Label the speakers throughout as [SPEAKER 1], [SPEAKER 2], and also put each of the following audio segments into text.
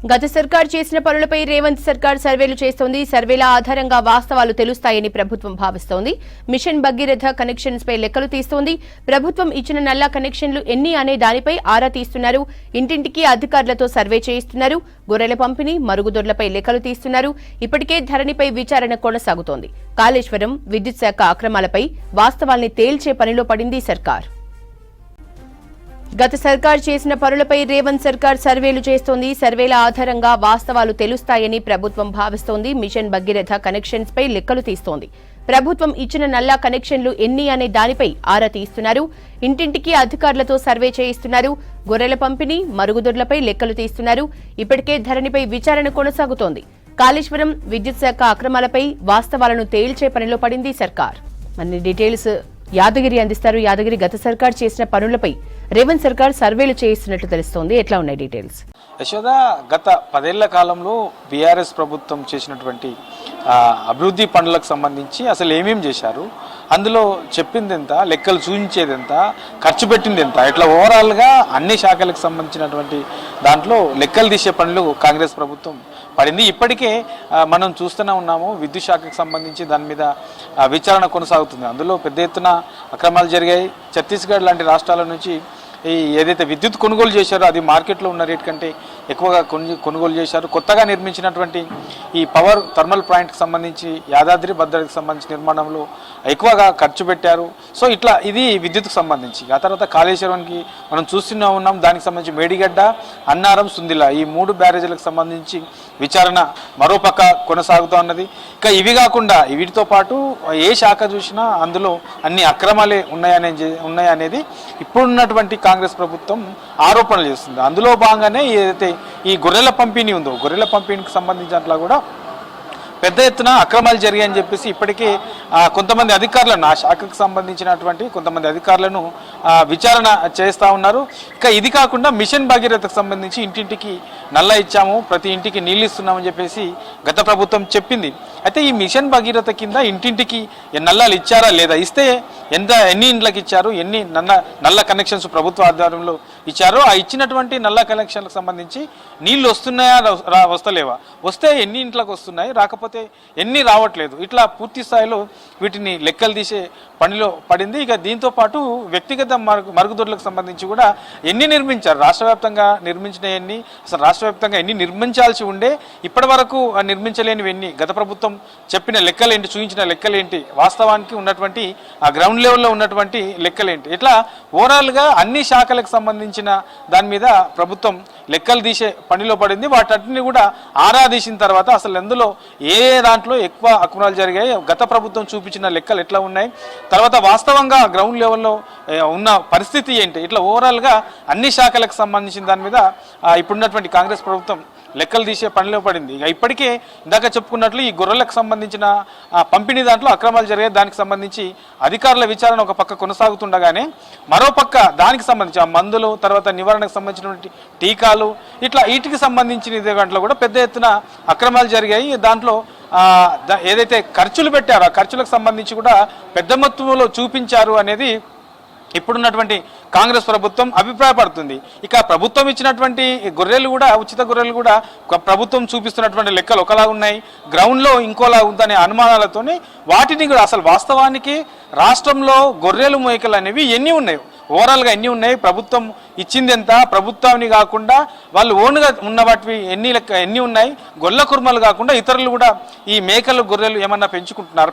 [SPEAKER 1] గత సర్కార్ చేసిన పనులపై రేవంత్ సర్కార్ సర్వేలు చేస్తోంది. సర్వేల ఆధారంగా వాస్తవాలు తెలుస్తాయని ప్రభుత్వం భావిస్తోంది. మిషన్ భగీరథ కనెక్షన్స్ పై లెక్కలు తీస్తోంది. ప్రభుత్వం ఇచ్చిన నల్లా కనెక్షన్లు ఎన్ని అనే దానిపై ఆరా తీస్తున్నారు. ఇంటింటికి అధికారులతో సర్వే చేయిస్తున్నారు. గొర్రెల పంపిణీ, మరుగుదొడ్లపై లెక్కలు తీస్తున్నారు. ఇప్పటికే ధరణిపై విచారణ కొనసాగుతోంది. కాళేశ్వరం, విద్యుత్ శాఖ అక్రమాలపై వాస్తవాల్ని తేల్చే పనిలో పడింది సర్కార్. గత సర్కార్ చేసిన పనులపై రేవంత్ సర్కార్ సర్వేలు చేస్తోంది. సర్వేల ఆధారంగా వాస్తవాలు తెలుస్తాయని ప్రభుత్వం భావిస్తోంది. మిషన్ భగీరథ కనెక్షన్స్ పై లెక్కలు తీస్తోంది. ప్రభుత్వం ఇచ్చిన నల్లా కనెక్షన్లు ఎన్ని అనే దానిపై ఆరా తీస్తున్నారు. ఇంటింటికి అధికారులతో సర్వే చేయిస్తున్నారు. గొర్రెల పంపిణీ, మరుగుదొడ్లపై లెక్కలు తీస్తున్నారు. ఇప్పటికే ధరణిపై విచారణ కొనసాగుతోంది. కాళేశ్వరం, విద్యుత్ శాఖ అక్రమాలపై వాస్తవాలను తేల్చే పనిలో పడింది సర్కార్. అన్ని డీటెయిల్స్ యాదగిరి అందిస్తారు. యాదగిరి, గత సర్కార్ చేసిన పనులపై రేవంత్ సర్కార్ సర్వేలు చేయిస్తున్నట్టు తెలుస్తోంది. ఎట్లా ఉన్నాయి డీటెయిల్స్?
[SPEAKER 2] యశోద, గత 10 ఏళ్ల కాలంలో బీఆర్ఎస్ ప్రభుత్వం చేసినటువంటి అభివృద్ధి పనులకు సంబంధించి అసలు ఏమేమి చేశారు, అందులో చెప్పింది ఎంత, లెక్కలు చూపించేది ఎంత, ఖర్చు పెట్టింది ఎంత, ఇట్లా ఓవరాల్గా అన్ని శాఖలకు సంబంధించినటువంటి దాంట్లో లెక్కలు తీసే పనులు కాంగ్రెస్ ప్రభుత్వం పడింది. ఇప్పటికే మనం చూస్తూనే ఉన్నాము, విద్యుత్ శాఖకు సంబంధించి దాని మీద విచారణ కొనసాగుతుంది. అందులో పెద్ద ఎత్తున అక్రమాలు జరిగాయి. ఛత్తీస్గఢ్ లాంటి రాష్ట్రాల నుంచి ఏదైతే విద్యుత్ కొనుగోలు చేశారో అది మార్కెట్లో ఉన్న రేట్ కంటే ఎక్కువగా కొనుగోలు చేశారు. కొత్తగా నిర్మించినటువంటి ఈ పవర్ థర్మల్ ప్లాంట్కి సంబంధించి యాదాద్రి భద్రతకి సంబంధించి నిర్మాణంలో ఎక్కువగా ఖర్చు పెట్టారు. సో ఇట్లా ఇది విద్యుత్కు సంబంధించి. ఆ తర్వాత కాళేశ్వరానికి మనం చూస్తూనే ఉన్నాం. దానికి సంబంధించి మేడిగడ్డ, అన్నారం, సుందిల ఈ 3 బ్యారేజీలకు సంబంధించి విచారణ మరోపక్క కొనసాగుతూ ఉన్నది. ఇక ఇవి కాకుండా వీటితో పాటు ఏ శాఖ చూసినా అందులో అన్ని అక్రమాలే ఉన్నాయనేది ఇప్పుడున్నటువంటి కాంగ్రెస్ ప్రభుత్వం ఆరోపణలు చేస్తుంది. అందులో భాగంగానే ఏదైతే ఈ గొర్రెల పంపిణీ ఉందో, గొర్రెల పంపిణీకి సంబంధించినట్లా కూడా పెద్ద ఎత్తున అక్రమాలు జరిగాయని చెప్పేసి ఇప్పటికే కొంతమంది అధికారులను, ఆ శాఖకు సంబంధించినటువంటి కొంతమంది అధికారులను విచారణ చేస్తూ ఉన్నారు. ఇక ఇది కాకుండా మిషన్ భగీరథకు సంబంధించి ఇంటింటికి నల్ల ఇచ్చాము, ప్రతి ఇంటికి నీళ్ళు ఇస్తున్నామని చెప్పేసి గత ప్రభుత్వం చెప్పింది. అయితే ఈ మిషన్ భగీరథ కింద ఇంటింటికి నల్లాలు ఇచ్చారా లేదా, ఇస్తే ఎన్ని ఇండ్లకు ఇచ్చారు, ఎన్ని నల్ల కనెక్షన్స్ ప్రభుత్వ ఆధ్వర్యంలో ఇచ్చారో, ఆ ఇచ్చినటువంటి నల్ల కనెక్షన్లకు సంబంధించి నీళ్లు వస్తున్నాయా వస్తలేవా, వస్తే ఎన్ని ఇంట్లకు వస్తున్నాయి, రాకపోతే ఎన్ని రావట్లేదు, ఇట్లా పూర్తి స్థాయిలో వీటిని లెక్కలు తీసే పనిలో పడింది. ఇక దీంతో పాటు వ్యక్తిగత మరుగుదొడ్లకు సంబంధించి కూడా ఎన్ని నిర్మించారు, రాష్ట్ర వ్యాప్తంగా నిర్మించిన ఎన్ని, అసలు రాష్ట్ర వ్యాప్తంగా ఎన్ని నిర్మించాల్సి ఉండే, ఇప్పటి వరకు నిర్మించలేనివి ఎన్ని, గత ప్రభుత్వం చెప్పిన లెక్కలేంటి, చూపించిన లెక్కలేంటి, వాస్తవానికి ఉన్నటువంటి ఆ గ్రౌండ్ లెవెల్లో ఉన్నటువంటి లెక్కలేంటి, ఇట్లా ఓవరాల్గా అన్ని శాఖలకు సంబంధించిన దాని మీద ప్రభుత్వం లెక్కలు తీసే పనిలో పడింది. వాటన్నిటిని కూడా ఆరా తీసిన తర్వాత అసలు ఎందులో ఏ దాంట్లో ఎక్కువ అక్రమాలు జరిగాయి, గత ప్రభుత్వం చూపించిన లెక్కలు ఎట్లా ఉన్నాయి, తర్వాత వాస్తవంగా గ్రౌండ్ లెవెల్లో ఉన్న పరిస్థితి ఏంటి, ఇట్లా ఓవరాల్గా అన్ని శాఖలకు సంబంధించిన దాని మీద ఇప్పుడున్నటువంటి కాంగ్రెస్ ప్రభుత్వం లెక్కలు తీసే పనిలో పడింది. ఇక ఇప్పటికే ఇందాక చెప్పుకున్నట్లు ఈ గొర్రెలకు సంబంధించిన పంపిణీ దాంట్లో అక్రమాలు జరిగాయి. దానికి సంబంధించి అధికారుల విచారణ ఒక పక్క కొనసాగుతుండగానే మరోపక్క దానికి సంబంధించి ఆ మందులు, తర్వాత నివారణకు సంబంధించినటువంటి టీకాలు, ఇట్లా వీటికి సంబంధించిన దాంట్లో కూడా పెద్ద ఎత్తున అక్రమాలు జరిగాయి. దాంట్లో ఏదైతే ఖర్చులు పెట్టారో ఆ ఖర్చులకు సంబంధించి కూడా పెద్ద మొత్తంలో చూపించారు అనేది ఇప్పుడున్నటువంటి కాంగ్రెస్ ప్రభుత్వం అభిప్రాయపడుతుంది. ఇక ప్రభుత్వం ఇచ్చినటువంటి గొర్రెలు కూడా, ఉచిత గొర్రెలు కూడా ప్రభుత్వం చూపిస్తున్నటువంటి లెక్కలు ఒకలా ఉన్నాయి, గ్రౌండ్లో ఇంకోలా ఉందనే అనుమానాలతోనే వాటిని కూడా అసలు వాస్తవానికి రాష్ట్రంలో గొర్రెలు మేకలు అనేవి ఎన్ని ఉన్నాయి, ఓవరాల్గా ఎన్ని ఉన్నాయి, ప్రభుత్వం ఇచ్చింది ఎంత, ప్రభుత్వాన్ని కాకుండా వాళ్ళు ఓన్గా ఉన్న వాటివి ఎన్ని ఉన్నాయి, గొల్ల కుర్మలు కాకుండా ఇతరులు కూడా ఈ మేకలు గొర్రెలు ఏమన్నా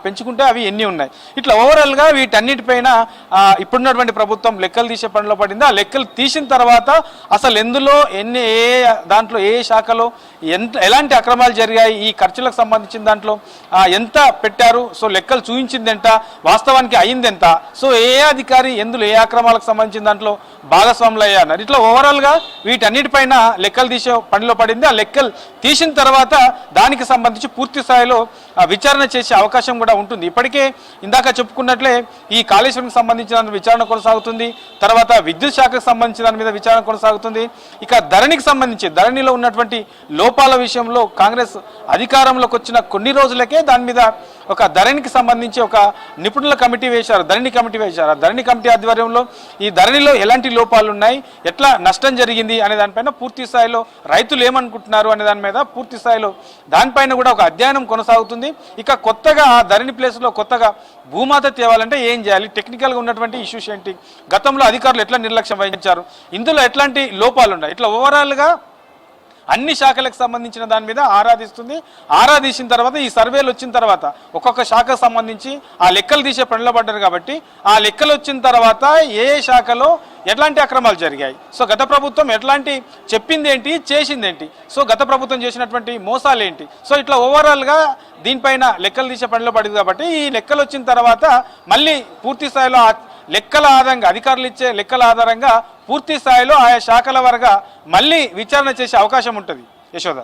[SPEAKER 2] పెంచుకుంటే అవి ఎన్ని ఉన్నాయి, ఇట్లా ఓవరాల్గా వీటన్నిటిపైన ఇప్పుడున్నటువంటి ప్రభుత్వం లెక్కలు తీసే పనిలో పడింది. ఆ లెక్కలు తీసిన తర్వాత అసలు ఎందులో దాంట్లో ఏ శాఖలో ఎలాంటి అక్రమాలు జరిగాయి, ఈ ఖర్చులకు సంబంధించిన దాంట్లో ఎంత పెట్టారు, సో లెక్కలు చూపించింది ఎంత, వాస్తవానికి అయింది ఎంత, సో ఏ అధికారి ఎందులో ఏ అక్రమాలకు సంబంధించిన దాంట్లో భాగస్వాములు అయ్యారు, ఇట్లా ఓవరాల్గా వీటన్నిటిపైన లెక్కలు తీసే పనిలో పడింది. ఆ లెక్కలు తీసిన తర్వాత దానికి సంబంధించి పూర్తి స్థాయిలో విచారణ చేసే అవకాశం కూడా ఉంటుంది. ఇప్పటికే ఇందాక చెప్పుకున్నట్లే ఈ కాళేశ్వరంకి సంబంధించిన విచారణ కొనసాగుతుంది, తర్వాత విద్యుత్ శాఖకు సంబంధించిన దాని మీద విచారణ కొనసాగుతుంది. ఇక ధరణికి సంబంధించి ధరణిలో ఉన్నటువంటి లోపాల విషయంలో కాంగ్రెస్ అధికారంలోకి వచ్చిన కొన్ని రోజులకే దాని మీద ఒక ధరణికి సంబంధించి ఒక నిపుణుల కమిటీ వేశారు, ధరణి కమిటీ వేశారు. ఆ ధరణి కమిటీ ఆధ్వర్యంలో ఈ ధరణిలో ఎలాంటి లోపాలు ఉన్నాయి, ఎట్లా నష్టం జరిగింది అనే దానిపైన పూర్తి స్థాయిలో రైతులు ఏమనుకుంటున్నారు అనే దాని మీద పూర్తి స్థాయిలో దానిపైన కూడా ఒక అధ్యయనం కొనసాగుతుంది. ఇక కొత్తగా ఆ ధరణి ప్లేస్లో కొత్తగా భూమాత తేవాలంటే ఏం చేయాలి, టెక్నికల్గా ఉన్నటువంటి ఇష్యూస్ ఏంటి, గతంలో అధికారులు ఎట్లా నిర్లక్ష్యం వహించారు, ఇందులో ఎట్లాంటి లోపాలు ఉన్నాయి, ఇట్లా ఓవరాల్గా అన్ని శాఖలకు సంబంధించిన దాని మీద ఆరాధిస్తుంది. ఆరాధించిన తర్వాత ఈ సర్వేలు వచ్చిన తర్వాత ఒక్కొక్క శాఖకు సంబంధించి ఆ లెక్కలు తీసే పనిలో పడ్డారు కాబట్టి ఆ లెక్కలు వచ్చిన తర్వాత ఏ శాఖలో ఎట్లాంటి అక్రమాలు జరిగాయి, సో గత ప్రభుత్వం ఎట్లాంటి చెప్పింది ఏంటి చేసింది ఏంటి, సో గత ప్రభుత్వం చేసినటువంటి మోసాలు ఏంటి, సో ఇట్లా ఓవరాల్గా దీనిపైన లెక్కలు తీసే పనిలో పడింది. కాబట్టి ఈ లెక్కలు వచ్చిన తర్వాత మళ్ళీ పూర్తి స్థాయిలో లెక్కల ఆధారంగా అధికారులు ఇచ్చే లెక్కల ఆధారంగా పూర్తి స్థాయిలో ఆయా శాఖల వరకు మళ్ళీ విచారణ చేసే అవకాశం ఉంటుంది. యశోద.